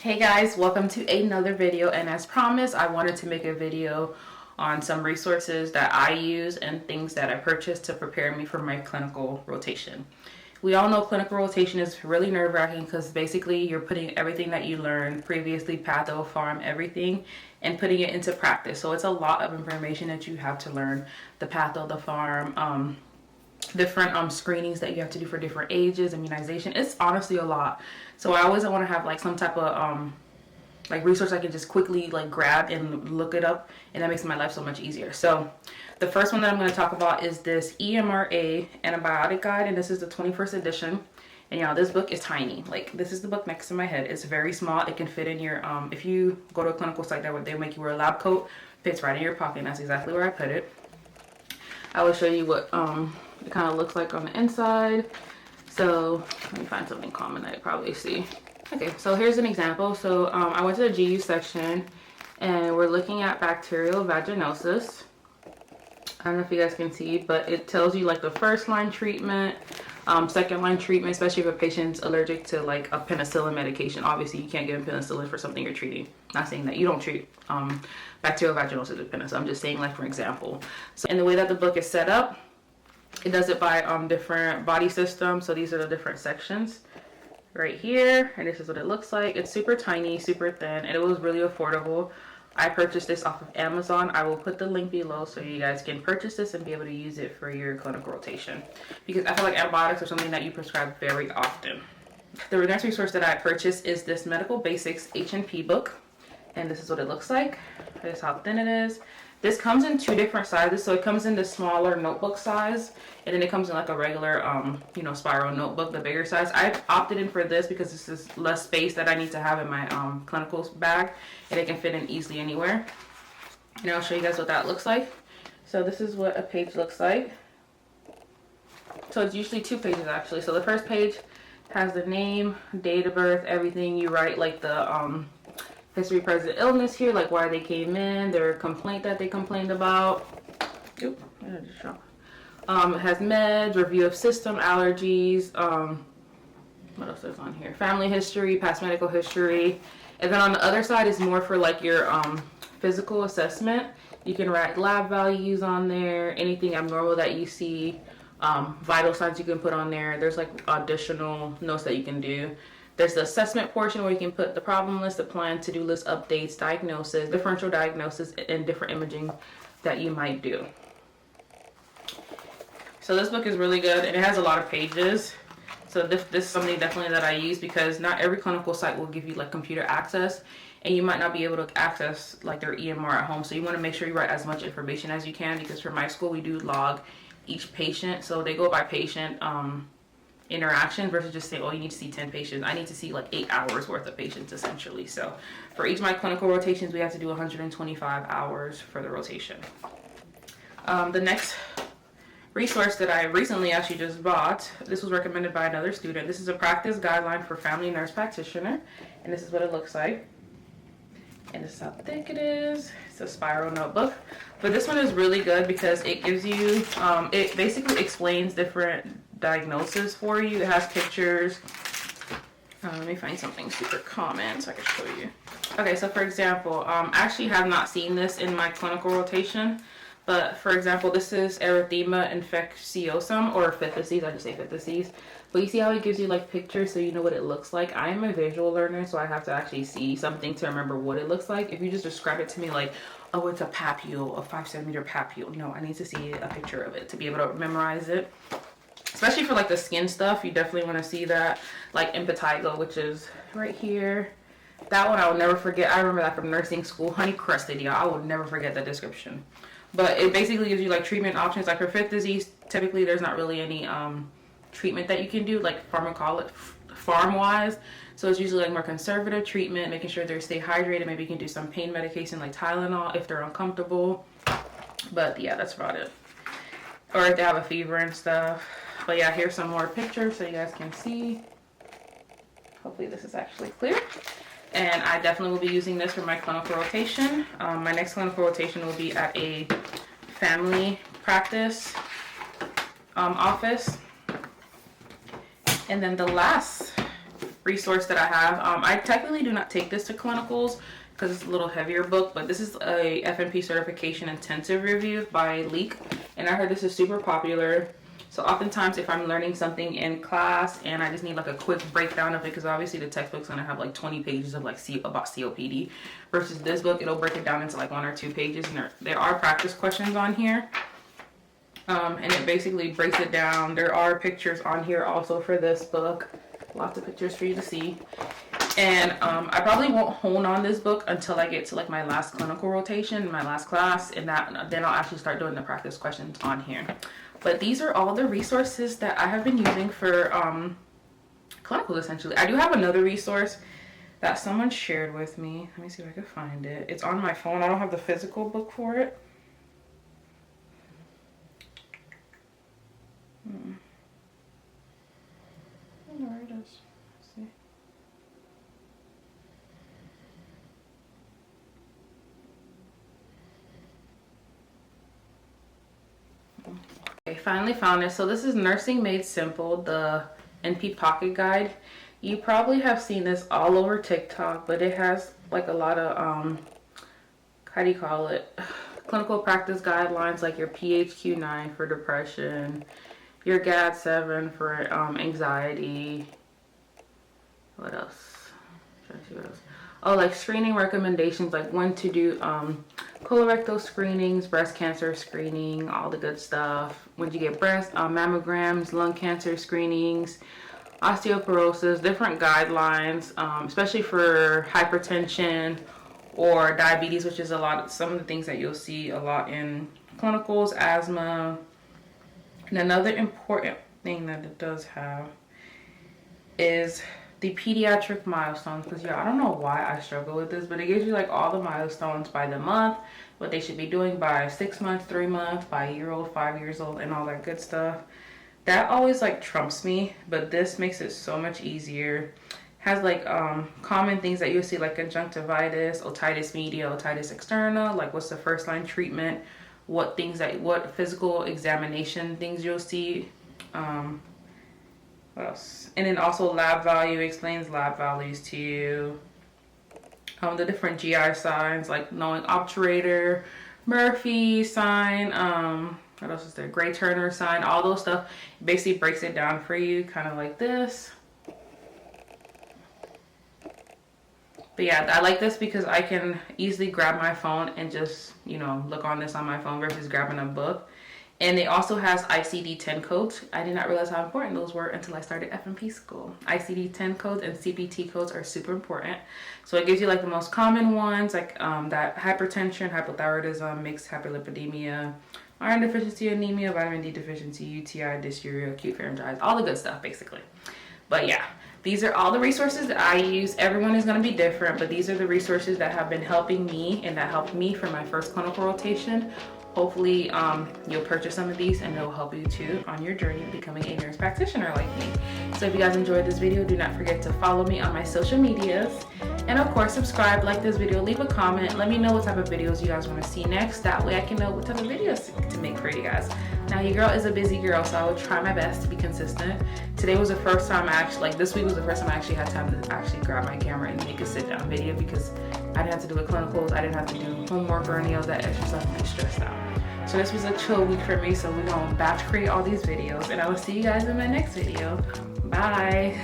Hey guys, welcome to another video, and as promised I wanted to make a video on some resources that I use and things that I purchased to prepare me for my clinical rotation. We all know clinical rotation is really nerve-wracking because basically you're putting everything that you learned previously, patho, pharm, everything, and putting it into practice. So it's a lot of information that you have to learn, the patho, the pharm, different screenings that you have to do for different ages, immunization. It's honestly a lot. So I always want to have like some type of like resource I can just quickly like grab and look it up, and that makes my life so much easier. So the first one that I'm going to talk about is this EMRA antibiotic guide, and this is the 21st edition. And y'all, this book is tiny. Like, this is the book next to my head. It's very small. It can fit in your if you go to a clinical site that they make you wear a lab coat, fits right in your pocket, and that's exactly where I put it. I will show you what it kind of looks like on the inside. So let me find something common that you probably see. Okay, so here's an example. So I went to the GU section and we're looking at bacterial vaginosis. I don't know if you guys can see, but it tells you like the first line treatment, second line treatment, especially if a patient's allergic to like a penicillin medication. Obviously you can't give them penicillin for something you're treating. Not saying that you don't treat bacterial vaginosis with penicillin. I'm just saying, like, for example. So in the way that the book is set up, it does it by different body systems. So these are the different sections right here, and this is what it looks like. It's super tiny, super thin, and it was really affordable. I purchased this off of Amazon. I will put the link below so you guys can purchase this and be able to use it for your clinical rotation, because I feel like antibiotics are something that you prescribe very often. The next resource that I purchased is this Medical Basics FNP book, and this is what it looks like. This is how thin it is. This comes in two different sizes. So it comes in the smaller notebook size, and then it comes in like a regular spiral notebook, the bigger size. I opted in for this because this is less space that I need to have in my clinical bag, and it can fit in easily anywhere. And I'll show you guys what that looks like. So this is what a page looks like. So it's usually two pages actually. So the first page has the name, date of birth, everything. You write like the history, present illness here, like why they came in, their complaint that they complained about. Oop, I just dropped. It has meds, review of system, allergies, what else is on here? Family history, past medical history. And then on the other side is more for like your physical assessment. You can write lab values on there, anything abnormal that you see, vital signs you can put on there. There's like additional notes that you can do. There's the assessment portion where you can put the problem list, the plan, to-do list, updates, diagnosis, differential diagnosis, and different imaging that you might do. So this book is really good, and it has a lot of pages. So this is something definitely that I use, because not every clinical site will give you like computer access, and you might not be able to access like their EMR at home. So you want to make sure you write as much information as you can, because for my school we do log each patient. So they go by patient interactions versus just saying, oh, you need to see 10 patients. I need to see like 8 hours worth of patients essentially. So for each of my clinical rotations, we have to do 125 hours for the rotation. The next resource that I recently actually just bought, this was recommended by another student. This is a practice guideline for family nurse practitioner, and this is what it looks like. And this is how thick it is. It's a spiral notebook, but this one is really good because it gives you it basically explains different diagnosis for you. It has pictures. Let me find something super common so I can show you. Okay, so for example, I actually have not seen this in my clinical rotation, but for example, this is erythema infectiosum, or phthisis. I just say phthisis. But you see how it gives you like pictures so you know what it looks like. I am a visual learner, so I have to actually see something to remember what it looks like. If you just describe it to me like, oh, it's a papule, a 5-centimeter papule. No, I need to see a picture of it to be able to memorize it. Especially for like the skin stuff, you definitely want to see that. Like impetigo, which is right here. That one I will never forget. I remember that from nursing school. Honey crusted, y'all. I will never forget that description. But it basically gives you like treatment options. Like for fifth disease, typically there's not really any treatment that you can do, like farm wise. So it's usually like more conservative treatment, making sure they stay hydrated. Maybe you can do some pain medication like Tylenol if they're uncomfortable. But yeah, that's about it. Or if they have a fever and stuff. But yeah, here's some more pictures so you guys can see. Hopefully this is actually clear. And I definitely will be using this for my clinical rotation. My next clinical rotation will be at a family practice office. And then the last resource that I have. I technically do not take this to clinicals because it's a little heavier book, but this is a FNP certification intensive review by Leak, and I heard this is super popular. So oftentimes if I'm learning something in class and I just need like a quick breakdown of it, because obviously the textbook's gonna have like 20 pages of like about COPD, versus this book, it'll break it down into like 1 or 2 pages, and there are practice questions on here. And it basically breaks it down. There are pictures on here also for this book. Lots of pictures for you to see. And I probably won't hone on this book until I get to like my last clinical rotation, my last class, and then I'll actually start doing the practice questions on here. But these are all the resources that I have been using for clinicals, essentially. I do have another resource that someone shared with me. Let me see if I can find it. It's on my phone. I don't have the physical book for it. I don't know where it is. Let's see. Okay, finally found it. So this is Nursing Made Simple, the NP Pocket Guide. You probably have seen this all over TikTok, but it has like a lot of how do you call it, clinical practice guidelines, like your PHQ-9 for depression, your GAD-7 for anxiety. What else? I'm trying to see what else. Oh, like screening recommendations, like when to do colorectal screenings, breast cancer screening, all the good stuff. When you get breast mammograms, lung cancer screenings, osteoporosis, different guidelines, especially for hypertension or diabetes, which is some of the things that you'll see a lot in clinicals, asthma. And another important thing that it does have is the pediatric milestones, because yeah, I don't know why I struggle with this, but it gives you like all the milestones by the month, what they should be doing by 6 months, 3 months, by a year old, 5 years old, and all that good stuff. That always like trumps me, but this makes it so much easier. Has like common things that you'll see, like conjunctivitis, otitis media, otitis externa, like what's the first line treatment, what physical examination things you'll see. What else? And then also lab value, explains lab values to you. The different GI signs, like knowing obturator, Murphy sign, what else is there? Gray Turner sign, all those stuff. It basically breaks it down for you, kind of like this. But yeah, I like this because I can easily grab my phone and just, you know, look on this on my phone versus grabbing a book. And it also has ICD-10 codes. I did not realize how important those were until I started FNP school. ICD-10 codes and CPT codes are super important. So it gives you like the most common ones, like that hypertension, hypothyroidism, mixed hyperlipidemia, iron deficiency, anemia, vitamin D deficiency, UTI, dysuria, acute pharyngitis, all the good stuff basically. But yeah, these are all the resources that I use. Everyone is going to be different, but these are the resources that have been helping me and that helped me for my first clinical rotation. Hopefully you'll purchase some of these and they'll help you too on your journey to becoming a nurse practitioner like me. So if you guys enjoyed this video, do not forget to follow me on my social medias. And of course, subscribe, like this video, leave a comment. Let me know what type of videos you guys want to see next. That way I can know what type of videos to make for you guys. Now, your girl is a busy girl, so I will try my best to be consistent. Today was the first time this week was the first time I actually had time to actually grab my camera and make a sit-down video, because I didn't have to do a clinicals, I didn't have to do homework or any of that extra stuff and be stressed out. So this was a chill week for me, so we're gonna batch create all these videos, and I will see you guys in my next video. Bye.